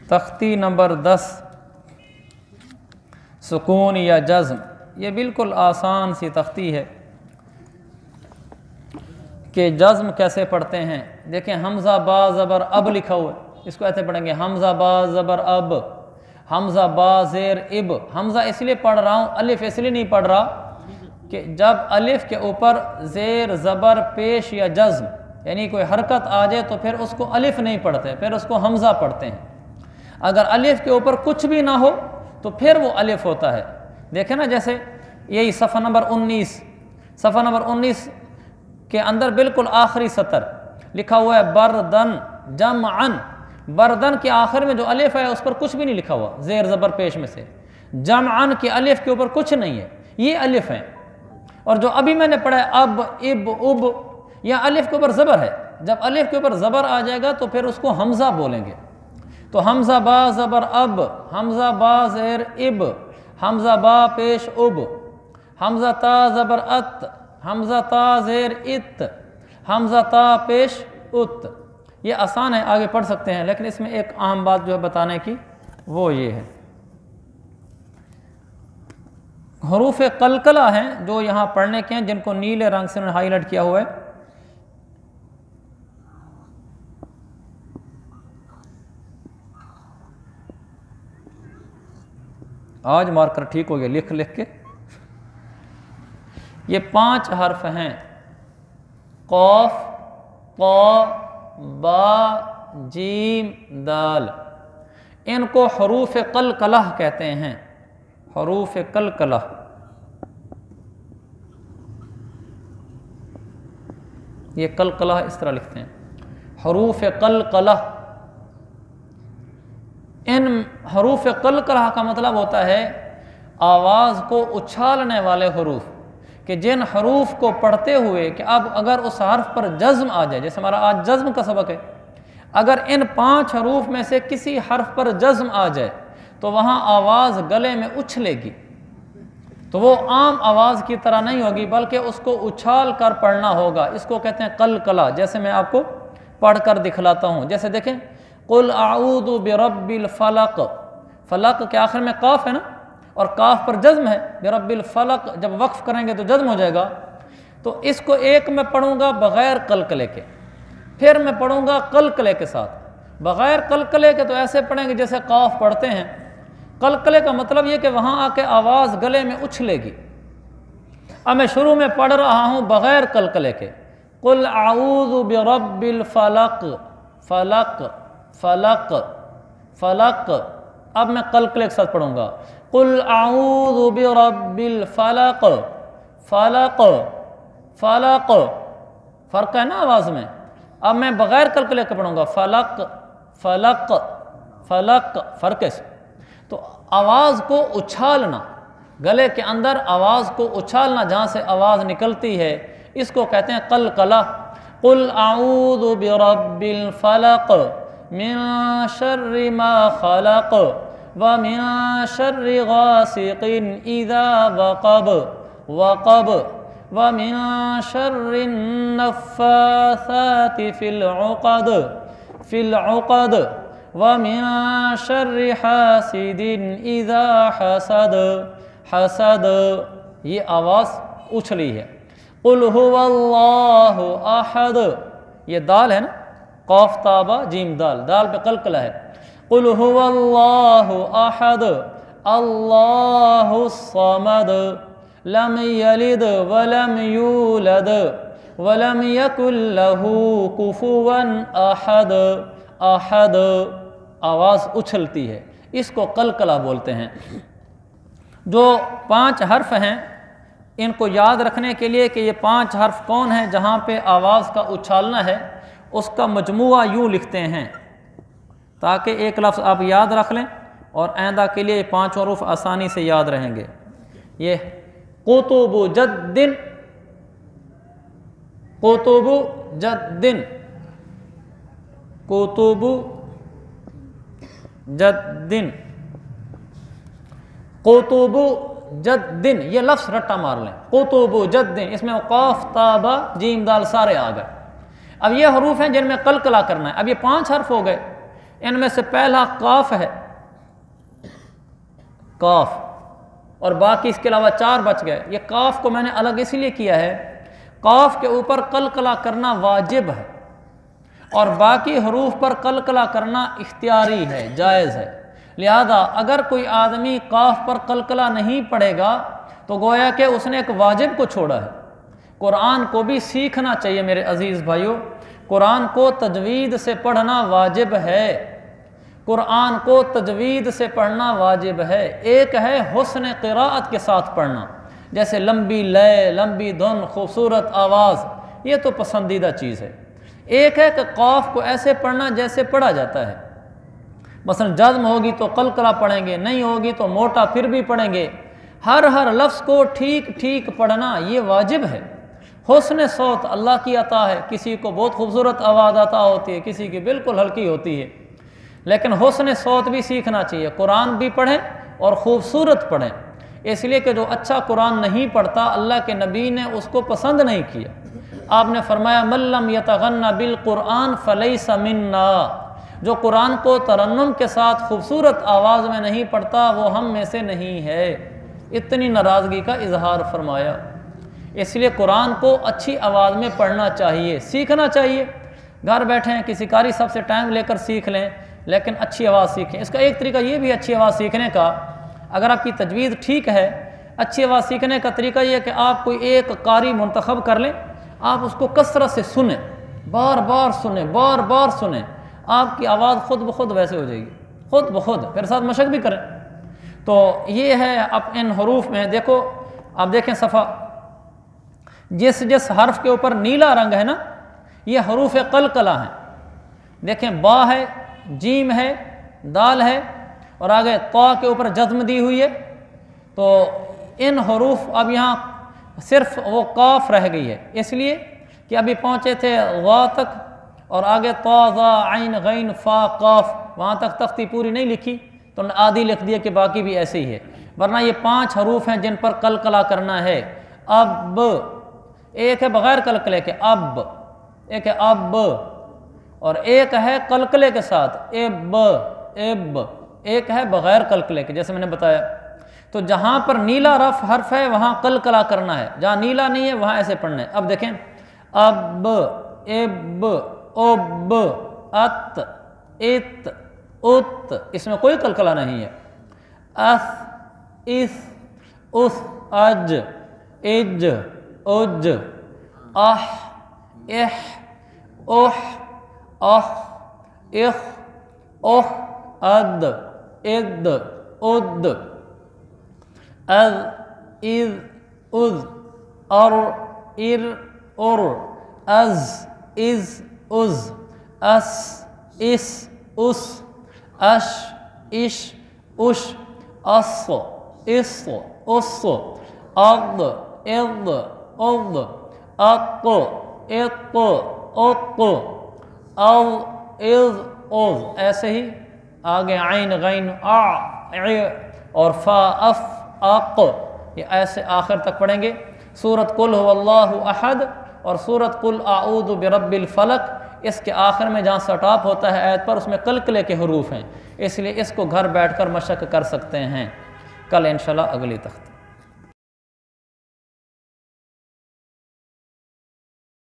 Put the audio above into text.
तख्ती नंबर 10 सुकून या जज़्म। ये बिल्कुल आसान सी तख्ती है कि जज़्म कैसे पढ़ते हैं। देखें, हमज़ा बा ज़बर अब लिखा हुआ है, इसको ऐसे पढ़ेंगे हमज़ा बा ज़बर अब, हमज़ा बा ज़ेर इब। हमज़ा इसलिए पढ़ रहा हूँ, अलिफ इसलिए नहीं पढ़ रहा कि जब अलिफ के ऊपर ज़ेर ज़बर पेश या जज़्म यानी कोई हरकत आ जाए तो फिर उसको अलिफ नहीं पढ़ते, फिर उसको हमज़ा पढ़ते हैं। अगर अलिफ के ऊपर कुछ भी ना हो तो फिर वो अलिफ होता है। देखें ना, जैसे यही सफ़ा नंबर 19 के अंदर बिल्कुल आखिरी सतर लिखा हुआ है बरदन जमअन। बरदन के आखिर में जो अलिफ है उस पर कुछ भी नहीं लिखा हुआ ज़ेर ज़बर पेश में से। जमअन के अलिफ के ऊपर कुछ नहीं है, ये अलिफ है। और जो अभी मैंने पढ़ा है अब इब उब, यह अलिफ के ऊपर ज़बर है। जब अलिफ के ऊपर ज़बर आ जाएगा तो फिर उसको हमज़ा बोलेंगे। तो हमज़ा बा ज़बर अब, हमज़ा बा ज़ेर इब, हमज़ा बा पेश उब, हमज़ा ता ज़बर अत, हमज़ा ता ज़ेर इत, हमज़ा ता पेश उत। ये आसान है, आगे पढ़ सकते हैं, लेकिन इसमें एक अहम बात जो है बताने की वो ये है, हरूफ कलकला हैं जो यहाँ पढ़ने के हैं, जिनको नीले रंग से हाईलाइट किया हुआ है। आज मार्कर ठीक हो गया लिख लिख के। ये 5 हर्फ हैं, कौफ क़ा बा जीम दाल। इनको हरूफ कलकलह कहते हैं, हरूफ कलकलह। ये कलकलह इस तरह लिखते हैं, हरूफ कलकलह। इन हरूफ कलकलह का मतलब होता है आवाज़ को उछालने वाले हरूफ, कि जिन हरूफ को पढ़ते हुए कि अब अगर उस हर्फ पर जज़्म आ जाए, जैसे हमारा आज जज़्म का सबक है, अगर इन 5 हरूफ में से किसी हर्फ पर जज़्म आ जाए तो वहाँ आवाज़ गले में उछलेगी। तो वो आम आवाज़ की तरह नहीं होगी, बल्कि उसको उछाल कर पढ़ना होगा। इसको कहते हैं कलकला। जैसे मैं आपको पढ़ कर दिखलाता हूँ। जैसे देखें, कुल आऊदु बिरब्बिल फलक। फलक के आखिर में काफ है ना, और काफ पर जज़्म है, बिरब्बिल फलक। जब वक्फ करेंगे तो जज़्म हो जाएगा। तो इसको एक मैं पढ़ूंगा बग़ैर कलकले के, फिर मैं पढ़ूंगा कलकले के साथ। बग़ैर कलकले के तो ऐसे पढ़ेंगे जैसे काफ पढ़ते हैं। कलकले का मतलब ये कि वहाँ आके आवाज़ गले में उछलेगी। अब मैं शुरू में पढ़ रहा हूँ बग़ैर कलकले के, कुल आऊज़ु बिरब्बिल फलक, फलक फलक फलक। अब मैं कलकले के साथ पढ़ूंगा, कुल आऊज़ु बिरब्बिल फलक, फलक फलक। फ़र्क है ना आवाज़ में। अब मैं बग़ैर कलकले के पढ़ूंगा, फलक फलक फलक। फ़र्क है। तो आवाज़ को उछालना, गले के अंदर आवाज़ को उछालना, जहाँ से आवाज़ निकलती है, इसको कहते हैं कलकला। कुल आऊज़ु बिरब्बिल फलक मिन शर्रि मा खलक व मिन शर्रि गासिकिन इज़ा वक़ब वक़ब व मिन शर्रि नफ़्फ़ासाति फ़िल उक़द व मिन शर्रि हासिदिन इज़ा हसद हसद। ये आवाज़ उछली है। कुल हुवल्लाहु अहद, ये दाल है ना, कौफ ताबा जीम दाल, दाल पे कलकला है। कुल हुवल्लाहु अहद अल्लाहु समद लम यलिद वलम यूलद वलम यकुल लहू कुफुवन अहद अहद। आवाज़ उछलती है, इसको कलकला बोलते हैं। जो 5 हर्फ हैं, इनको याद रखने के लिए कि ये 5 हर्फ कौन हैं जहाँ पे आवाज़ का उछालना है, उसका मजमुआ यूँ लिखते हैं, ताकि एक लफ्ज़ आप याद रख लें और आइंदा के लिए 5 हरूफ आसानी से याद रहेंगे। ये कुतुबु जद्दिन, कुतुबु जद्दिन, कुतुबु जद्दिन, कुतुबु जद्दिन। ये लफ्ज़ रट्टा मार लें, कुतुबु जद्दिन। इसमें क़ाफ ताबा जीम दाल सारे आ गए। अब ये हरूफ हैं जिनमें कलकला करना है। अब ये 5 हर्फ हो गए। इनमें से पहला काफ है, काफ, और बाकी इसके अलावा 4 बच गए। ये काफ को मैंने अलग इसलिए किया है, काफ के ऊपर कलकला करना वाजिब है और बाकी हरूफ पर कलकला करना इख्तियारी है, जायज़ है। लिहाजा अगर कोई आदमी काफ पर कलकला नहीं पढ़ेगा तो गोया कि उसने एक वाजिब को छोड़ा है। कुरान को भी सीखना चाहिए मेरे अजीज़ भाइयों, कुरान को तजवीद से पढ़ना वाजिब है, कुरान को तजवीद से पढ़ना वाजिब है। एक है हुस्न क़िराअत के साथ पढ़ना, जैसे लंबी लय, लंबी धुन, खूबसूरत आवाज़, ये तो पसंदीदा चीज़ है। एक है कि क़ाफ को ऐसे पढ़ना जैसे पढ़ा जाता है, मसलन जज़्म होगी तो कलकला पढ़ेंगे, नहीं होगी तो मोटा फिर भी पढ़ेंगे। हर लफ्ज़ को ठीक ठीक पढ़ना ये वाजिब है। हुस्न सौत अल्लाह की अता है, किसी को बहुत खूबसूरत आवाज़ अता होती है, किसी की बिल्कुल हल्की होती है, लेकिन हुस्न सौत भी सीखना चाहिए। कुरान भी पढ़ें और ख़ूबसूरत पढ़ें, इसलिए कि जो अच्छा कुरान नहीं पढ़ता अल्लाह के नबी ने उसको पसंद नहीं किया। आपने फरमाया मल्लम यतगन्ना बिल कुरान फलैसा मिन्ना, जो कुरान को तरन्नुम के साथ खूबसूरत आवाज़ में नहीं पढ़ता वो हम में से नहीं है। इतनी नाराज़गी का इजहार फरमाया। इसलिए कुरान को अच्छी आवाज़ में पढ़ना चाहिए, सीखना चाहिए। घर बैठे हैं, किसी कारी साहब से टाइम लेकर सीख लें, लेकिन अच्छी आवाज़ सीखें। इसका एक तरीका ये भी अच्छी आवाज़ सीखने का, अगर आपकी तजवीज़ ठीक है, अच्छी आवाज़ सीखने का तरीका ये है कि आप कोई एक कारी मुंतखब कर लें, आप उसको कसरत से सुने, बार बार सुने, बार बार सुने, आपकी आवाज़ ख़ुद ब खुद वैसे हो जाएगी, ख़ुद ब खुद। फिर साथ मशक भी करें। तो ये है अब इन हरूफ में देखो, आप देखें सफ़ा, जिस जिस हर्फ के ऊपर नीला रंग है ना, ये हरूफ कलकला हैं। देखें, बा है, जीम है, दाल है और आगे ता के ऊपर जज़्म दी हुई है। तो इन हरूफ अब यहाँ सिर्फ वो काफ रह गई है, इसलिए कि अभी पहुँचे थे वा तक और आगे ता ज़ा आइन गैन फ़ा काफ, वहाँ तक तख्ती पूरी नहीं लिखी तो आधी लिख दिया कि बाकी भी ऐसे ही है। वरना ये 5 हरूफ हैं जिन पर कलकला करना है। अब एक है बग़ैर कलकले के अब, एक है अब, और एक है कलकले के साथ एब एब, एक है बग़ैर कलकले के, जैसे मैंने बताया। तो जहाँ पर नीला रफ हर्फ है वहाँ कलकला करना है, जहाँ नीला नहीं है वहाँ ऐसे पढ़ना है। अब देखें, अब एब ओब अत इत उत, इसमें कोई कलकला नहीं है। अस इस उस अज इज उज आह एह ओह आह इख ओह अद इद उद अज इज उज अर इर उर अज इज उज अस इस उस अश इश उश अस इस उस अद इद उद अक इक उक अल इज उज। ऐसे ही आगे आइन गैन आ और फा अफ अक, ये ऐसे आखिर तक पढ़ेंगे। सूरत कुल हुवल्लाहु अहद और सूरत कुल आऊज़ु बिरब्बिल फलक, इसके आखिर में जहाँ स्टॉप होता है आयत पर, उसमें कलकले के हरूफ हैं, इसलिए इसको घर बैठकर मशक कर सकते हैं। कल इंशाल्लाह अगली तख्त।